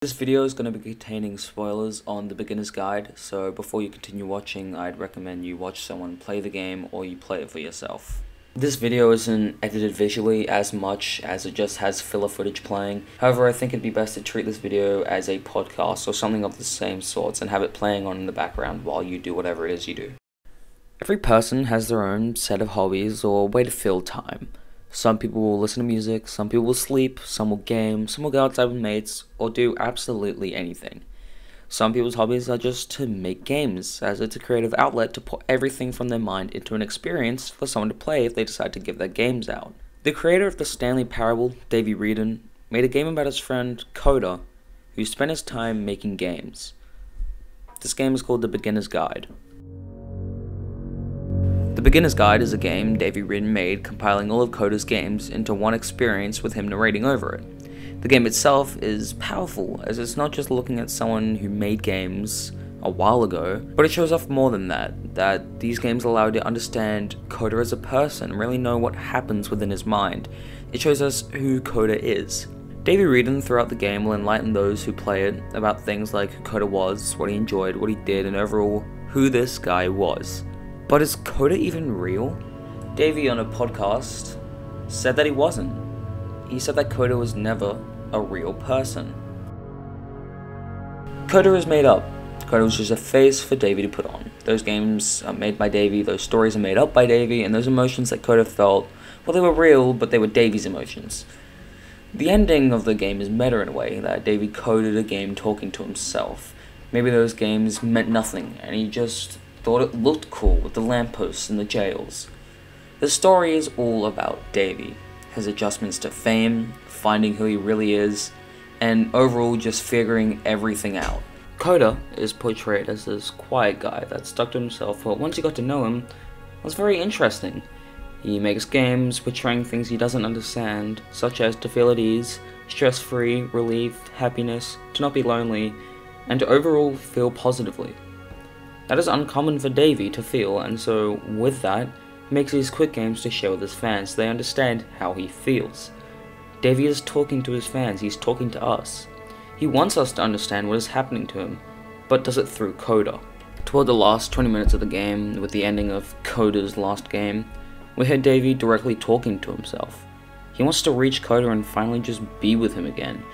This video is going to be containing spoilers on the beginner's guide, so before you continue watching, I'd recommend you watch someone play the game or you play it for yourself. This video isn't edited visually as much as it just has filler footage playing. However, I think it'd be best to treat this video as a podcast or something of the same sorts and have it playing on in the background while you do whatever it is you do. Every person has their own set of hobbies or way to fill time. Some people will listen to music, some people will sleep, some will game, some will go outside with mates, or do absolutely anything. Some people's hobbies are just to make games, as it's a creative outlet to put everything from their mind into an experience for someone to play if they decide to give their games out. The creator of the Stanley Parable, Davey Wreden, made a game about his friend Coda, who spent his time making games. This game is called The Beginner's Guide. The Beginner's Guide is a game Davey Wreden made compiling all of Coda's games into one experience with him narrating over it. The game itself is powerful, as it's not just looking at someone who made games a while ago, but it shows off more than that these games allow you to understand Coda as a person, really know what happens within his mind. It shows us who Coda is. Davey Wreden throughout the game will enlighten those who play it about things like who Coda was, what he enjoyed, what he did, and overall, who this guy was. But is Coda even real? Davey on a podcast said that he wasn't. He said that Coda was never a real person. Coda is made up. Coda was just a face for Davey to put on. Those games are made by Davey, those stories are made up by Davey, and those emotions that Coda felt, well, they were real, but they were Davey's emotions. The ending of the game is meta in a way, that Davey coded a game talking to himself. Maybe those games meant nothing, and he just thought it looked cool with the lampposts and the jails. The story is all about Davey, his adjustments to fame, finding who he really is, and overall just figuring everything out. Coda is portrayed as this quiet guy that stuck to himself, but once you got to know him, it was very interesting. He makes games portraying things he doesn't understand, such as to feel at ease, stress-free, relief, happiness, to not be lonely, and to overall feel positively. That is uncommon for Davey to feel, and so with that, he makes these quick games to share with his fans so they understand how he feels. Davey is talking to his fans, he's talking to us. He wants us to understand what is happening to him, but does it through Coda. Toward the last 20 minutes of the game, with the ending of Coda's last game, we hear Davey directly talking to himself. He wants to reach Coda and finally just be with him again.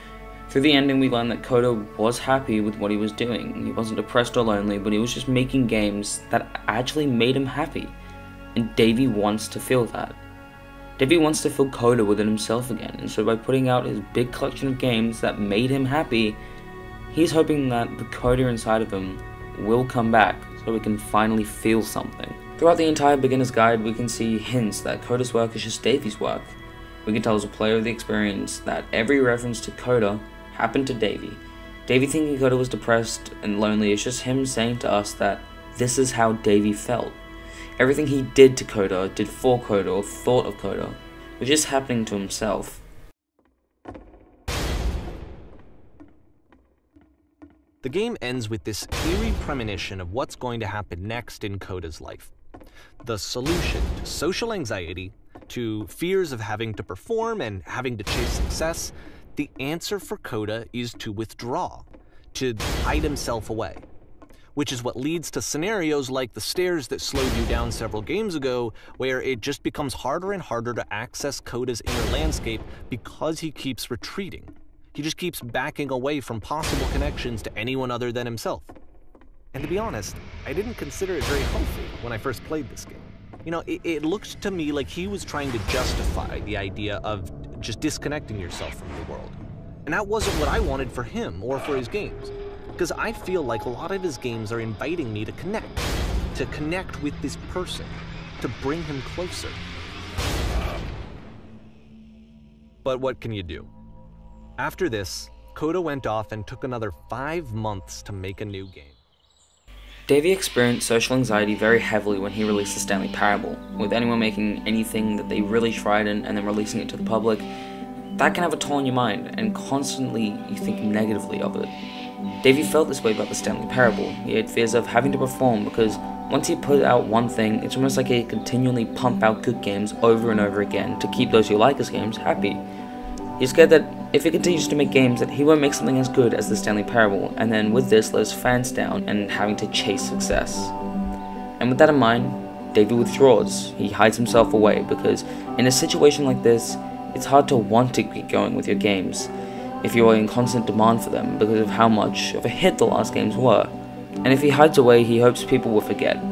Through the ending, we learn that Coda was happy with what he was doing. He wasn't depressed or lonely, but he was just making games that actually made him happy. And Davey wants to feel that. Davey wants to feel Coda within himself again, and so by putting out his big collection of games that made him happy, he's hoping that the Coda inside of him will come back, so we can finally feel something. Throughout the entire beginner's guide, we can see hints that Coda's work is just Davey's work. We can tell as a player of the experience that every reference to Coda happened to Davey. Davey thinking Coda was depressed and lonely is just him saying to us that this is how Davey felt. Everything he did to Coda, did for Coda, or thought of Coda, was just happening to himself. The game ends with this eerie premonition of what's going to happen next in Coda's life. The solution to social anxiety, to fears of having to perform and having to chase success, the answer for Coda is to withdraw, to hide himself away. Which is what leads to scenarios like the stairs that slowed you down several games ago, where it just becomes harder and harder to access Coda's inner landscape because he keeps retreating. He just keeps backing away from possible connections to anyone other than himself. And to be honest, I didn't consider it very healthy when I first played this game. You know, it looked to me like he was trying to justify the idea of just disconnecting yourself from the world. And that wasn't what I wanted for him or for his games. Because I feel like a lot of his games are inviting me to connect with this person, to bring him closer. But what can you do? After this, Coda went off and took another 5 months to make a new game. Davey experienced social anxiety very heavily when he released the Stanley Parable. With anyone making anything that they really tried and then releasing it to the public, that can have a toll on your mind, and constantly you think negatively of it. Davey felt this way about the Stanley Parable. He had fears of having to perform because once he put out one thing, it's almost like he'd continually pump out good games over and over again to keep those who like his games happy. He's scared that if he continues to make games, that he won't make something as good as the Stanley Parable, and then with this let his fans down and having to chase success. And with that in mind, Davey withdraws. He hides himself away because in a situation like this, it's hard to want to keep going with your games if you are in constant demand for them because of how much of a hit the last games were. And if he hides away, he hopes people will forget.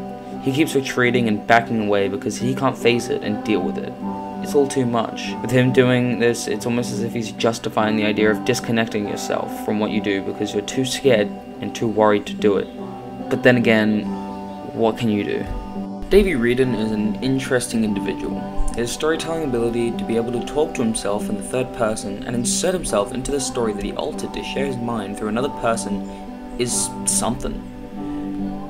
He keeps retreating and backing away because he can't face it and deal with it. It's all too much. With him doing this, it's almost as if he's justifying the idea of disconnecting yourself from what you do because you're too scared and too worried to do it. But then again, what can you do? Davey Reardon is an interesting individual. His storytelling ability to be able to talk to himself in the third person and insert himself into the story that he altered to share his mind through another person is something.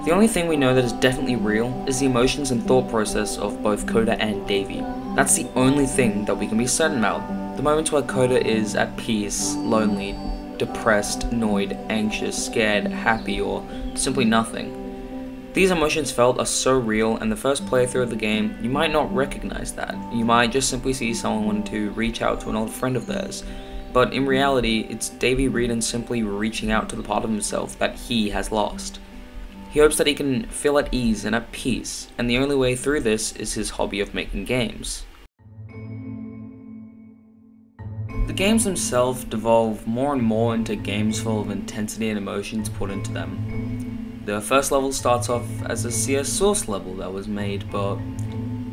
The only thing we know that is definitely real is the emotions and thought process of both Coda and Davey. That's the only thing that we can be certain about. The moments where Coda is at peace, lonely, depressed, annoyed, anxious, scared, happy, or simply nothing. These emotions felt are so real, and the first playthrough of the game, you might not recognize that. You might just simply see someone wanting to reach out to an old friend of theirs. But in reality, it's Davey Reardon simply reaching out to the part of himself that he has lost. He hopes that he can feel at ease and at peace, and the only way through this is his hobby of making games. The games themselves devolve more and more into games full of intensity and emotions put into them. The first level starts off as a CS source level that was made, but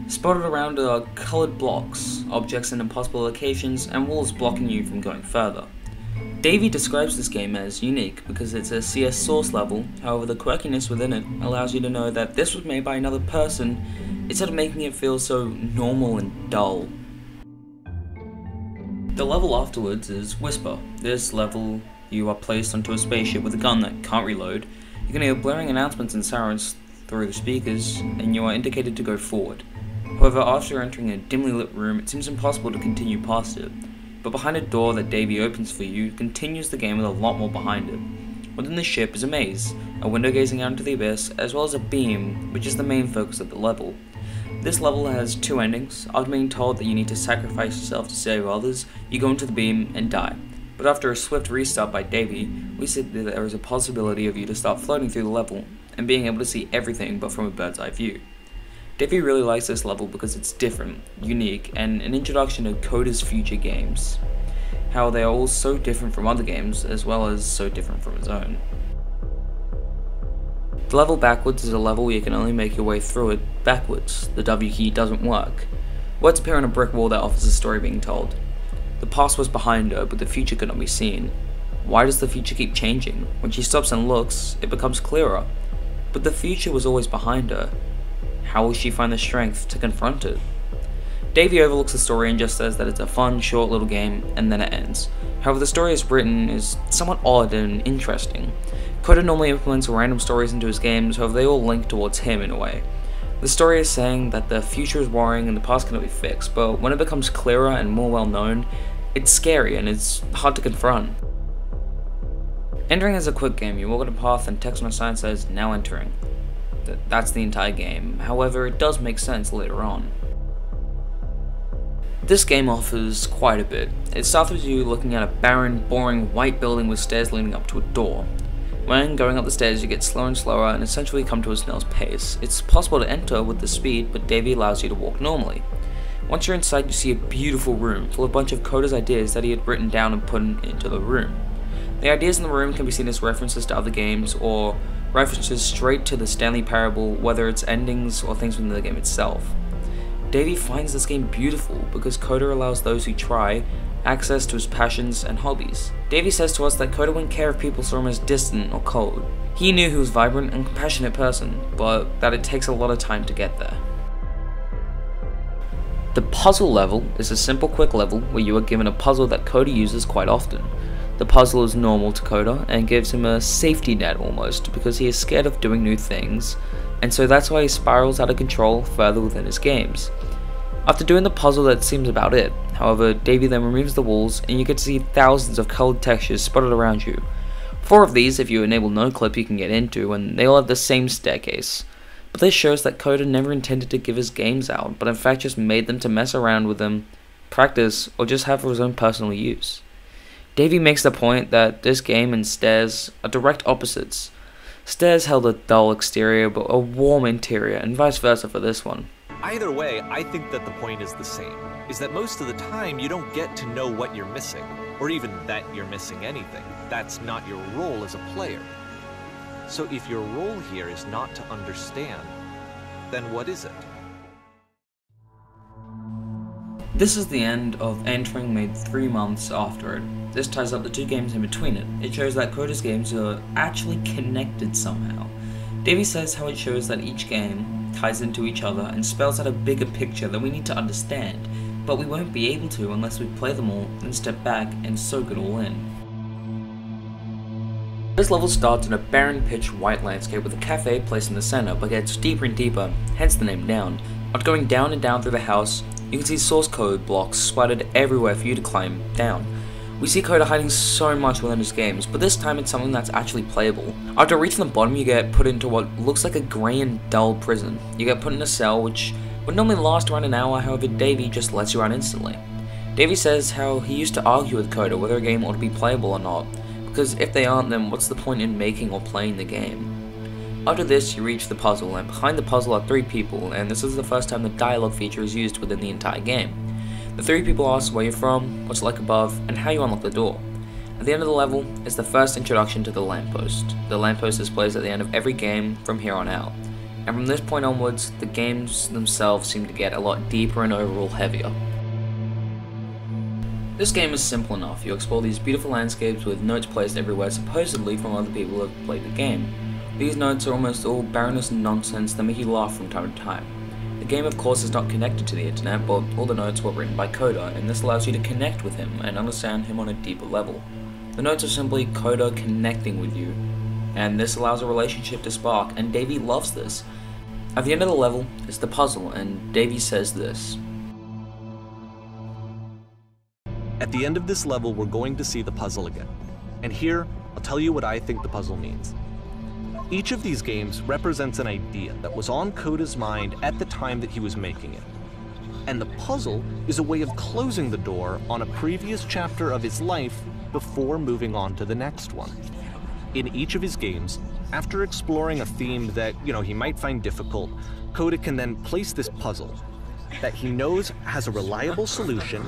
spotted around are coloured blocks, objects in impossible locations, and walls blocking you from going further. Davey describes this game as unique because it's a CS source level, however the quirkiness within it allows you to know that this was made by another person instead of making it feel so normal and dull. The level afterwards is Whisper. This level, you are placed onto a spaceship with a gun that can't reload. You can hear blaring announcements and sirens through the speakers, and you are indicated to go forward. However, after entering a dimly lit room, it seems impossible to continue past it. But behind a door that Davey opens for you, continues the game with a lot more behind it. Within the ship is a maze, a window gazing out into the abyss, as well as a beam, which is the main focus of the level. This level has two endings. After being told that you need to sacrifice yourself to save others, you go into the beam and die. But after a swift restart by Davey, we see that there is a possibility of you to start floating through the level, and being able to see everything but from a bird's eye view. Davey really likes this level because it's different, unique, and an introduction to Coda's future games. How they are all so different from other games, as well as so different from his own. The level backwards is a level where you can only make your way through it backwards. The W key doesn't work. Words appear on a brick wall that offers a story being told. The past was behind her, but the future could not be seen. Why does the future keep changing? When she stops and looks, it becomes clearer. But the future was always behind her. How will she find the strength to confront it? Davey overlooks the story and just says that it's a fun, short little game, and then it ends. However, the story as written is somewhat odd and interesting. Coda normally implements random stories into his games, however they all link towards him in a way. The story is saying that the future is worrying and the past cannot be fixed, but when it becomes clearer and more well known, it's scary and it's hard to confront. Entering is a quick game. You walk on a path and text on a sign says, "Now entering." That's the entire game. However, it does make sense later on. This game offers quite a bit. It starts with you looking at a barren, boring, white building with stairs leading up to a door. When going up the stairs, you get slower and slower and essentially come to a snail's pace. It's possible to enter with the speed, but Davey allows you to walk normally. Once you're inside, you see a beautiful room full of a bunch of Coda's ideas that he had written down and put into the room. The ideas in the room can be seen as references to other games, or references straight to the Stanley Parable, whether it's endings or things within the game itself. Davey finds this game beautiful because Coda allows those who try access to his passions and hobbies. Davey says to us that Coda wouldn't care if people saw him as distant or cold. He knew he was a vibrant and compassionate person, but that it takes a lot of time to get there. The puzzle level is a simple quick level where you are given a puzzle that Coda uses quite often. The puzzle is normal to Coda and gives him a safety net almost because he is scared of doing new things, and so that's why he spirals out of control further within his games. After doing the puzzle, that seems about it. However, Davey then removes the walls and you get to see thousands of coloured textures spotted around you. 4 of these, if you enable no clip, you can get into, and they all have the same staircase. But this shows that Coda never intended to give his games out, but in fact just made them to mess around with them, practice, or just have for his own personal use. Davey makes the point that this game and Stairs are direct opposites. Stairs held a dull exterior but a warm interior, and vice versa for this one. Either way, I think that the point is the same, is that most of the time you don't get to know what you're missing, or even that you're missing anything. That's not your role as a player. So if your role here is not to understand, then what is it? This is the end of entering made 3 months after it. This ties up the 2 games in between it. It shows that Coda's games are actually connected somehow. Davey says how it shows that each game ties into each other and spells out a bigger picture that we need to understand, but we won't be able to unless we play them all and step back and soak it all in. This level starts in a barren pitch white landscape with a cafe placed in the center, but gets deeper and deeper, hence the name Down. After going down and down through the house, you can see source code blocks splattered everywhere for you to climb down. We see Coda hiding so much within his games, but this time it's something that's actually playable. After reaching the bottom, you get put into what looks like a grey and dull prison. You get put in a cell which would normally last around an hour, however Davey just lets you out instantly. Davey says how he used to argue with Coda whether a game ought to be playable or not, because if they aren't, then what's the point in making or playing the game? After this, you reach the puzzle, and behind the puzzle are 3 people, and this is the first time the dialogue feature is used within the entire game. The 3 people ask where you're from, what's it like above, and how you unlock the door. At the end of the level is the first introduction to the lamppost. The lamppost is placed at the end of every game from here on out, and from this point onwards, the games themselves seem to get a lot deeper and overall heavier. This game is simple enough. You explore these beautiful landscapes with notes placed everywhere supposedly from other people who have played the game. These notes are almost all barrenness and nonsense that make you laugh from time to time. The game of course is not connected to the internet, but all the notes were written by Coda, and this allows you to connect with him and understand him on a deeper level. The notes are simply Coda connecting with you, and this allows a relationship to spark, and Davey loves this. At the end of the level is the puzzle, and Davey says this. At the end of this level, we're going to see the puzzle again. And here, I'll tell you what I think the puzzle means. Each of these games represents an idea that was on Coda's mind at the time that he was making it. And the puzzle is a way of closing the door on a previous chapter of his life before moving on to the next one. In each of his games, after exploring a theme that, he might find difficult, Coda can then place this puzzle that he knows has a reliable solution,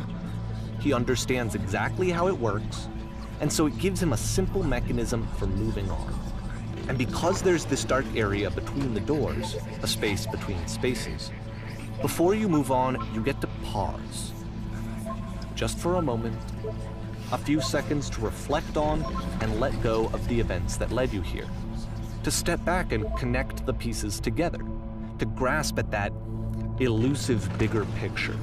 he understands exactly how it works, and so it gives him a simple mechanism for moving on. And because there's this dark area between the doors, a space between spaces, before you move on, you get to pause. Just for a moment, a few seconds to reflect on and let go of the events that led you here. To step back and connect the pieces together. To grasp at that elusive bigger picture.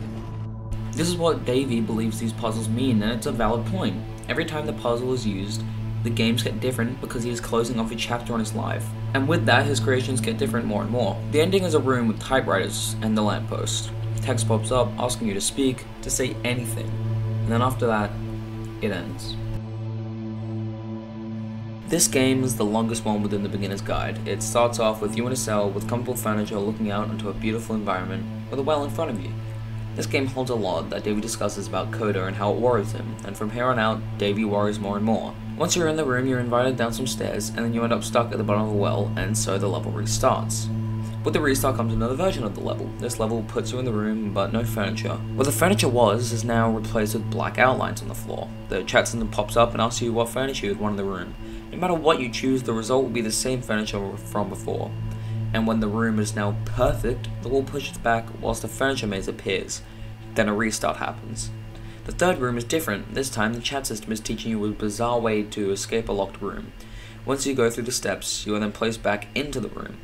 This is what Davey believes these puzzles mean, and it's a valid point. Every time the puzzle is used, the games get different because he is closing off a chapter on his life, and with that his creations get different more and more. The ending is a room with typewriters and the lamppost. Text pops up asking you to speak, to say anything, and then after that, it ends. This game is the longest one within the beginner's guide. It starts off with you in a cell with comfortable furniture looking out into a beautiful environment with a well in front of you. This game holds a lot that Davey discusses about Coda and how it worries him, and from here on out, Davey worries more and more. Once you're in the room, you're invited down some stairs, and then you end up stuck at the bottom of a well, and so the level restarts. With the restart comes another version of the level. This level puts you in the room, but no furniture. What the furniture was is now replaced with black outlines on the floor. The chat center pops up and asks you what furniture you'd want in the room. No matter what you choose, the result will be the same furniture from before. And when the room is now perfect, the wall pushes back whilst the furniture maze appears. Then a restart happens. The third room is different. This time the chat system is teaching you a bizarre way to escape a locked room. Once you go through the steps, you are then placed back into the room.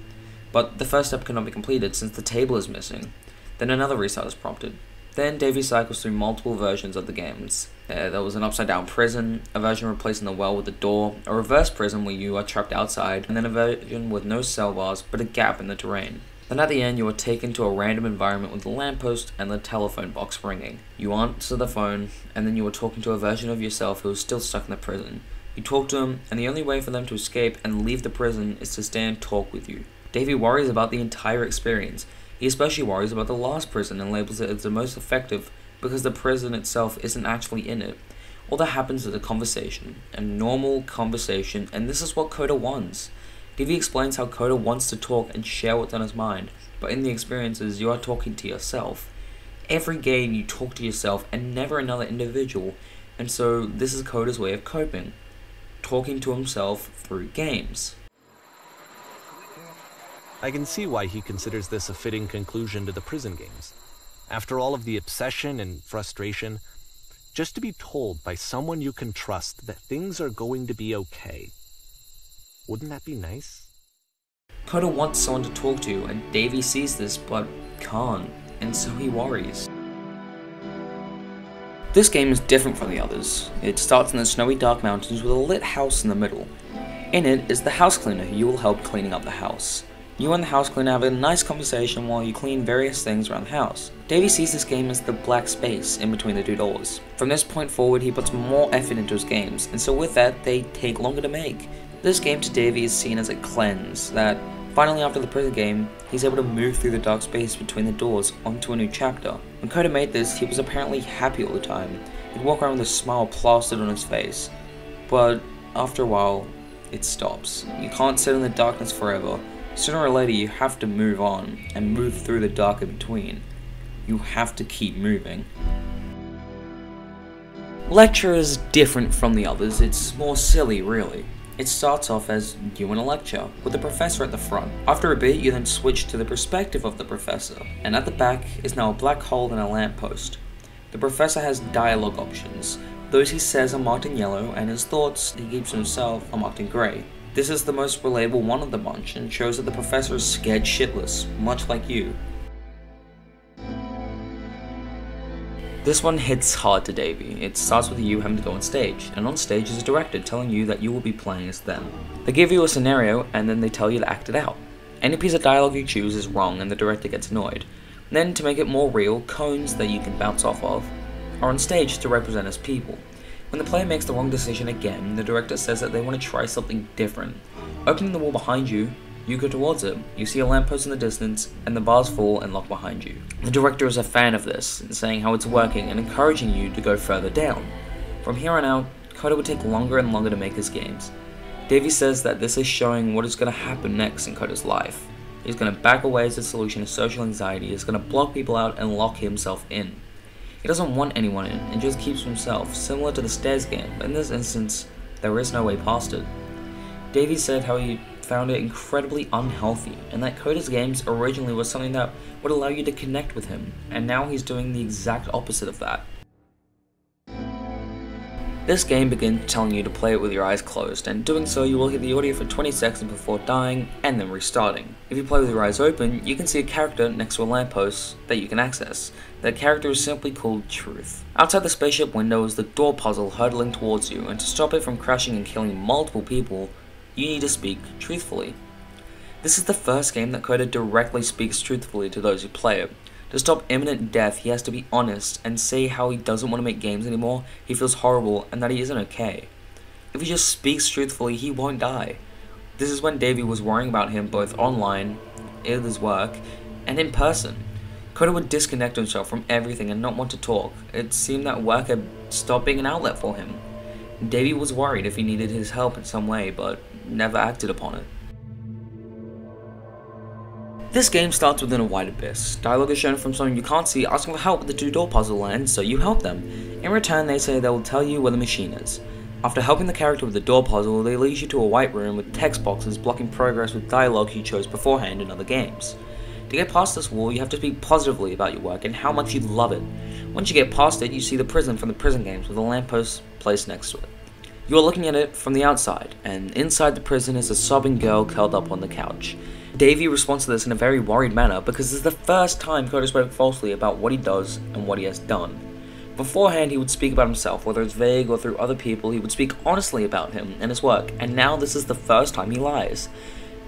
But the first step cannot be completed since the table is missing. Then another restart is prompted. Then Davey cycles through multiple versions of the games. There was an upside down prison, a version replacing the well with a door, a reverse prison where you are trapped outside, and then a version with no cell bars but a gap in the terrain. Then at the end you are taken to a random environment with the lamppost and the telephone box ringing. You answer the phone, and then you are talking to a version of yourself who is still stuck in the prison. You talk to them, and the only way for them to escape and leave the prison is to stay and talk with you. Davey worries about the entire experience. He especially worries about the last prison and labels it as the most effective because the prison itself isn't actually in it. All that happens is a conversation, a normal conversation, and this is what Coda wants. Davey explains how Coda wants to talk and share what's on his mind, but in the experiences you are talking to yourself. Every game you talk to yourself and never another individual, and so this is Coda's way of coping, talking to himself through games. I can see why he considers this a fitting conclusion to the prison games. After all of the obsession and frustration, just to be told by someone you can trust that things are going to be okay. Wouldn't that be nice? Coda wants someone to talk to, and Davey sees this but can't, and so he worries. This game is different from the others. It starts in the snowy dark mountains with a lit house in the middle. In it is the house cleaner who you will help cleaning up the house. You and the house cleaner have a nice conversation while you clean various things around the house. Davey sees this game as the black space in between the two doors. From this point forward, he puts more effort into his games, and so with that, they take longer to make. This game to Davey is seen as a cleanse, that finally after the prison game, he's able to move through the dark space between the doors onto a new chapter. When Coda made this, he was apparently happy all the time. He'd walk around with a smile plastered on his face. But after a while, it stops. You can't sit in the darkness forever. Sooner or later you have to move on, and move through the dark in between. You have to keep moving. Lecture is different from the others, it's more silly really. It starts off as you in a lecture, with the professor at the front. After a bit you then switch to the perspective of the professor, and at the back is now a black hole and a lamppost. The professor has dialogue options. Those he says are marked in yellow, and his thoughts he keeps to himself are marked in grey. This is the most relatable one of the bunch, and shows that the professor is scared shitless, much like you. This one hits hard to Davey. It starts with you having to go on stage, and on stage is a director telling you that you will be playing as them. They give you a scenario, and then they tell you to act it out. Any piece of dialogue you choose is wrong, and the director gets annoyed. Then, to make it more real, cones that you can bounce off of are on stage to represent as people. When the player makes the wrong decision again, the director says that they want to try something different. Opening the wall behind you, you go towards it. You see a lamppost in the distance, and the bars fall and lock behind you. The director is a fan of this, and saying how it's working and encouraging you to go further down. From here on out, Coda would take longer and longer to make his games. Davey says that this is showing what is going to happen next in Coda's life. He's going to back away as a solution to social anxiety, he's going to block people out and lock himself in. He doesn't want anyone in, and just keeps himself, similar to the stairs game, but in this instance, there is no way past it. Davey said how he found it incredibly unhealthy, and that Coda's games originally was something that would allow you to connect with him, and now he's doing the exact opposite of that. This game begins telling you to play it with your eyes closed, and doing so you will hear the audio for 20 seconds before dying, and then restarting. If you play with your eyes open, you can see a character next to a lamppost that you can access. That character is simply called Truth. Outside the spaceship window is the door puzzle hurtling towards you, and to stop it from crashing and killing multiple people, you need to speak truthfully. This is the first game that Coda directly speaks truthfully to those who play it. To stop imminent death, he has to be honest and say how he doesn't want to make games anymore, he feels horrible, and that he isn't okay. If he just speaks truthfully, he won't die. This is when Davey was worrying about him both online, in his work, and in person. Coda would disconnect himself from everything and not want to talk. It seemed that work had stopped being an outlet for him. Davey was worried if he needed his help in some way, but never acted upon it. This game starts within a wide abyss. Dialogue is shown from someone you can't see asking for help with the two-door puzzle, and so you help them. In return, they say they will tell you where the machine is. After helping the character with the door puzzle, they lead you to a white room with text boxes blocking progress with dialogue you chose beforehand in other games. To get past this wall, you have to speak positively about your work and how much you love it. Once you get past it, you see the prison from the prison games with a lamppost placed next to it. You are looking at it from the outside, and inside the prison is a sobbing girl curled up on the couch. Davey responds to this in a very worried manner because this is the first time Coda spoke falsely about what he does and what he has done. Beforehand, he would speak about himself, whether it's vague or through other people, he would speak honestly about him and his work, and now this is the first time he lies.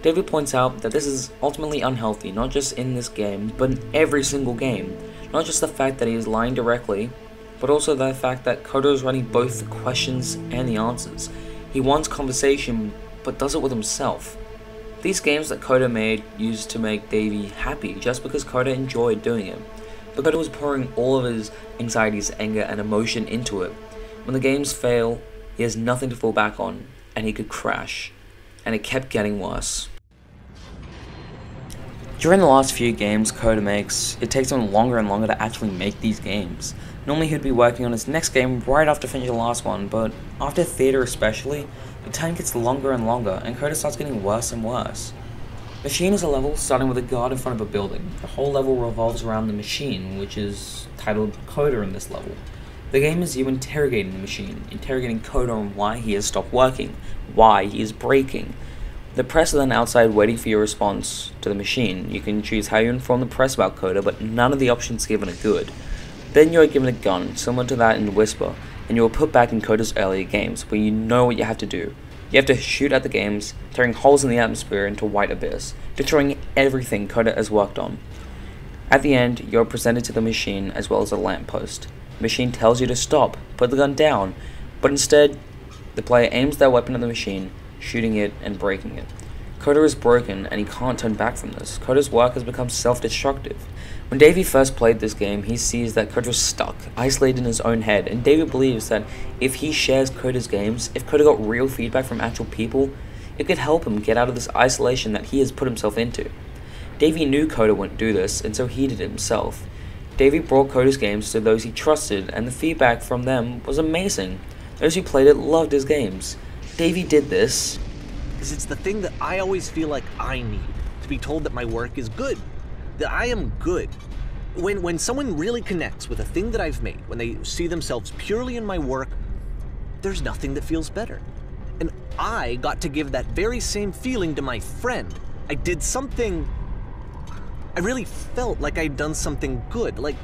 Davey points out that this is ultimately unhealthy, not just in this game, but in every single game. Not just the fact that he is lying directly, but also the fact that Coda is running both the questions and the answers. He wants conversation, but does it with himself. These games that Coda made used to make Davey happy just because Coda enjoyed doing it. But Coda was pouring all of his anxieties, anger, and emotion into it. When the games fail, he has nothing to fall back on, and he could crash. And it kept getting worse. During the last few games Coda makes, it takes him longer and longer to actually make these games. Normally he'd be working on his next game right after finishing the last one, but after Theater especially, the time gets longer and longer, and Coda starts getting worse and worse. Machine is a level starting with a guard in front of a building. The whole level revolves around the machine, which is titled Coda in this level. The game is you interrogating the machine, interrogating Coda on why he has stopped working, why he is breaking. The press are then outside waiting for your response to the machine. You can choose how you inform the press about Coda, but none of the options given are good. Then you are given a gun, similar to that in Whisper, and you are put back in Coda's earlier games, where you know what you have to do. You have to shoot at the games, tearing holes in the atmosphere into a white abyss, destroying everything Coda has worked on. At the end, you are presented to the machine as well as a lamppost. The machine tells you to stop, put the gun down, but instead, the player aims their weapon at the machine, shooting it and breaking it. Coda is broken and he can't turn back from this. Coda's work has become self-destructive. When Davey first played this game, he sees that Coda was stuck, isolated in his own head, and Davey believes that if he shares Coda's games, if Coda got real feedback from actual people, it could help him get out of this isolation that he has put himself into. Davey knew Coda wouldn't do this, and so he did it himself. Davey brought Coda's games to those he trusted, and the feedback from them was amazing. Those who played it loved his games. Davey did this because it's the thing that I always feel like I need, to be told that my work is good, that I am good. When someone really connects with a thing that I've made, when they see themselves purely in my work, there's nothing that feels better. And I got to give that very same feeling to my friend. I did something, I really felt like I'd done something good, like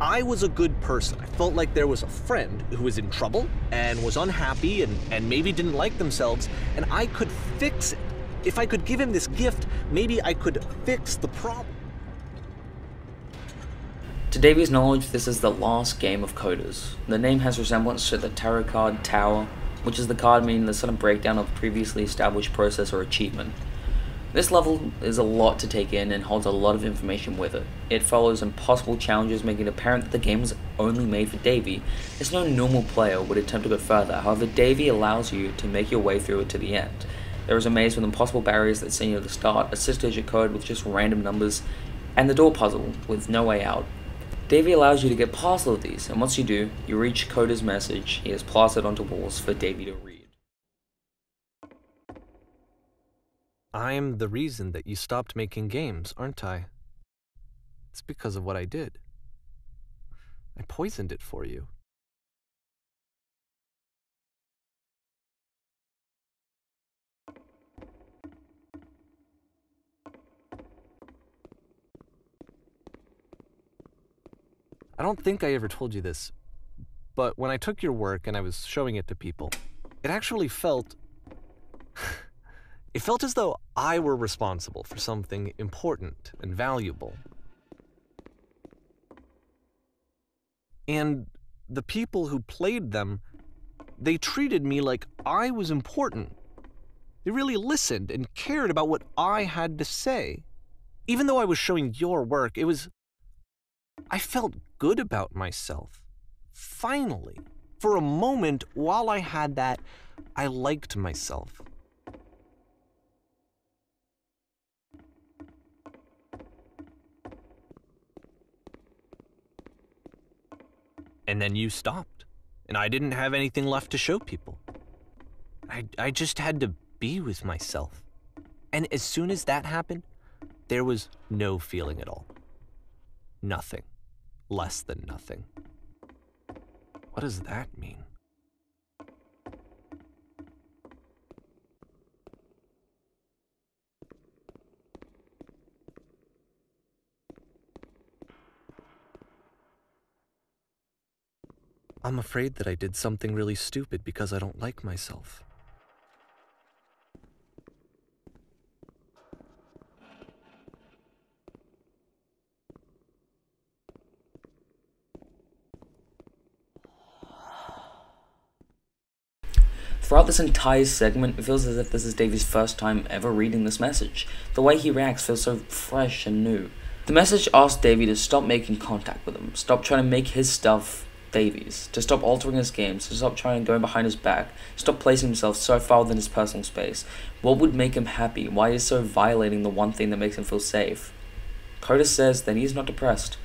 I was a good person. I felt like there was a friend who was in trouble and was unhappy and maybe didn't like themselves, and I could fix it. If I could give him this gift, maybe I could fix the problem. To Davey's knowledge, this is the last game of Coda's. The name has resemblance to the tarot card Tower, which is the card meaning the sudden breakdown of a previously established process or achievement. This level is a lot to take in and holds a lot of information with it. It follows impossible challenges, making it apparent that the game is only made for Davey, as no normal player would attempt to go further. However, Davey allows you to make your way through it to the end. There is a maze with impossible barriers that send you to the start, a 6-digit code with just random numbers, and the door puzzle with no way out. Davey allows you to get past all of these, and once you do, you reach Coda's message he has plastered onto walls for Davey to read. I'm the reason that you stopped making games, aren't I? It's because of what I did. I poisoned it for you. I don't think I ever told you this, but when I took your work and I was showing it to people, it actually felt... It felt as though I were responsible for something important and valuable. And the people who played them, they treated me like I was important. They really listened and cared about what I had to say. Even though I was showing your work, I felt good about myself. Finally. For a moment, while I had that, I liked myself. And then you stopped, and I didn't have anything left to show people. I just had to be with myself. And as soon as that happened, there was no feeling at all. Nothing. Less than nothing. What does that mean? I'm afraid that I did something really stupid because I don't like myself. Throughout this entire segment, it feels as if this is Davey's first time ever reading this message. The way he reacts feels so fresh and new. The message asks Davey to stop making contact with him, stop trying to make his stuff Davy's, to stop altering his games, to stop trying to go behind his back, stop placing himself so far within his personal space. What would make him happy? Why is so violating the one thing that makes him feel safe? Coda says that he's not depressed,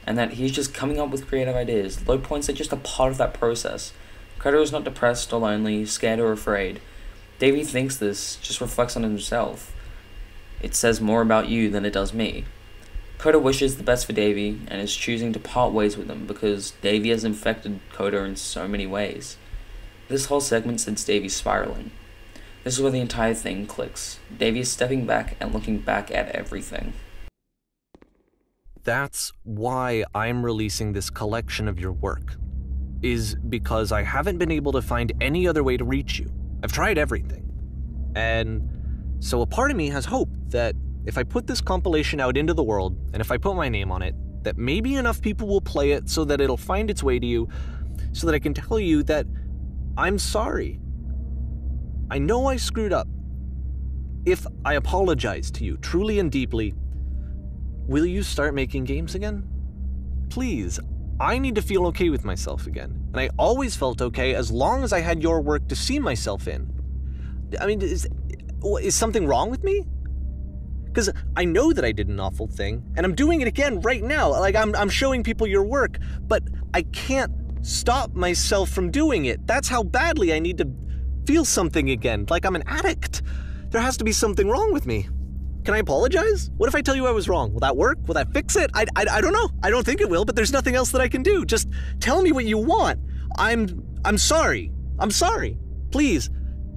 and that he's just coming up with creative ideas. Low points are just a part of that process. Coda is not depressed or lonely, scared or afraid. Davy thinks this just reflects on himself. It says more about you than it does me. Coda wishes the best for Davy and is choosing to part ways with him because Davy has infected Coda in so many ways. This whole segment sends Davy spiraling. This is where the entire thing clicks. Davy is stepping back and looking back at everything. That's why I'm releasing this collection of your work, is because I haven't been able to find any other way to reach you. I've tried everything. And so a part of me has hope that if I put this compilation out into the world, and if I put my name on it, that maybe enough people will play it so that it'll find its way to you, so that I can tell you that I'm sorry. I know I screwed up. If I apologize to you truly and deeply, will you start making games again? Please, I need to feel okay with myself again. And I always felt okay as long as I had your work to see myself in. I mean, is something wrong with me? Because I know that I did an awful thing, and I'm doing it again right now. Like, I'm showing people your work, but I can't stop myself from doing it. That's how badly I need to feel something again, like I'm an addict. There has to be something wrong with me. Can I apologize? What if I tell you I was wrong? Will that work? Will that fix it? I don't know. I don't think it will, but there's nothing else that I can do. Just tell me what you want. I'm sorry. I'm sorry. Please,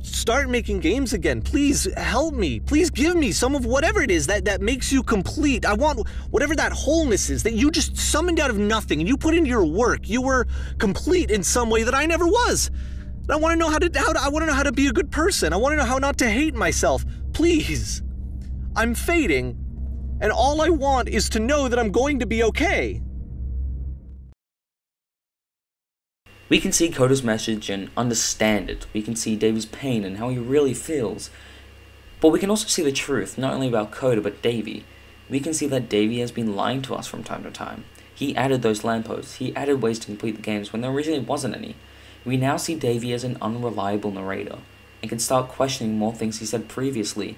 start making games again. Please help me. Please give me some of whatever it is that makes you complete. I want whatever that wholeness is that you just summoned out of nothing and you put into your work. You were complete in some way that I never was. I want to know I want to know how to be a good person. I want to know how not to hate myself. Please. I'm fading, and all I want is to know that I'm going to be okay. We can see Coda's message and understand it. We can see Davy's pain and how he really feels. But we can also see the truth, not only about Coda, but Davy. We can see that Davy has been lying to us from time to time. He added those lampposts. He added ways to complete the games when there originally wasn't any. We now see Davy as an unreliable narrator, and can start questioning more things he said previously.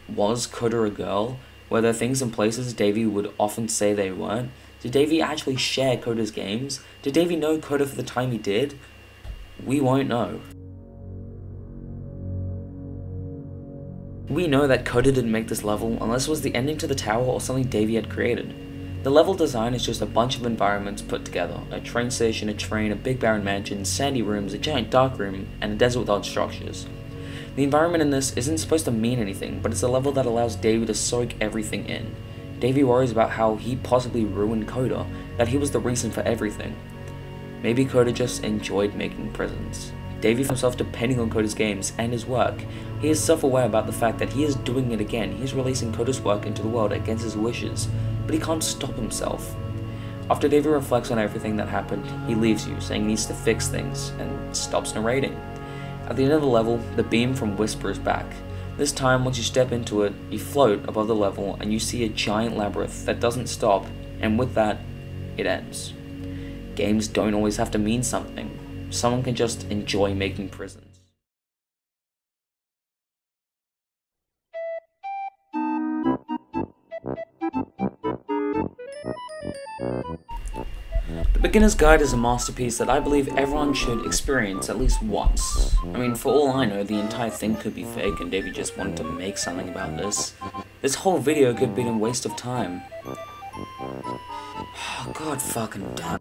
Was Coda a girl? Were there things and places Davy would often say they weren't? Did Davy actually share Coda's games? Did Davy know Coda for the time he did? We won't know. We know that Coda didn't make this level unless it was the ending to the tower or something Davy had created. The level design is just a bunch of environments put together. A train station, a train, a big barren mansion, sandy rooms, a giant dark room, and a desert without structures. The environment in this isn't supposed to mean anything, but it's a level that allows Davy to soak everything in. Davy worries about how he possibly ruined Coda, that he was the reason for everything. Maybe Coda just enjoyed making prisons. Davy found himself depending on Coda's games and his work. He is self-aware about the fact that he is doing it again. He is releasing Coda's work into the world against his wishes, but he can't stop himself. After Davy reflects on everything that happened, he leaves you, saying he needs to fix things, and stops narrating. At the end of the level, the beam from Whisper is back. This time, once you step into it, you float above the level and you see a giant labyrinth that doesn't stop, and with that, it ends. Games don't always have to mean something. Someone can just enjoy making prisons. The Beginner's Guide is a masterpiece that I believe everyone should experience at least once. I mean, for all I know, the entire thing could be fake and Davy just wanted to make something about this. This whole video could have been a waste of time. Oh, God fucking damn.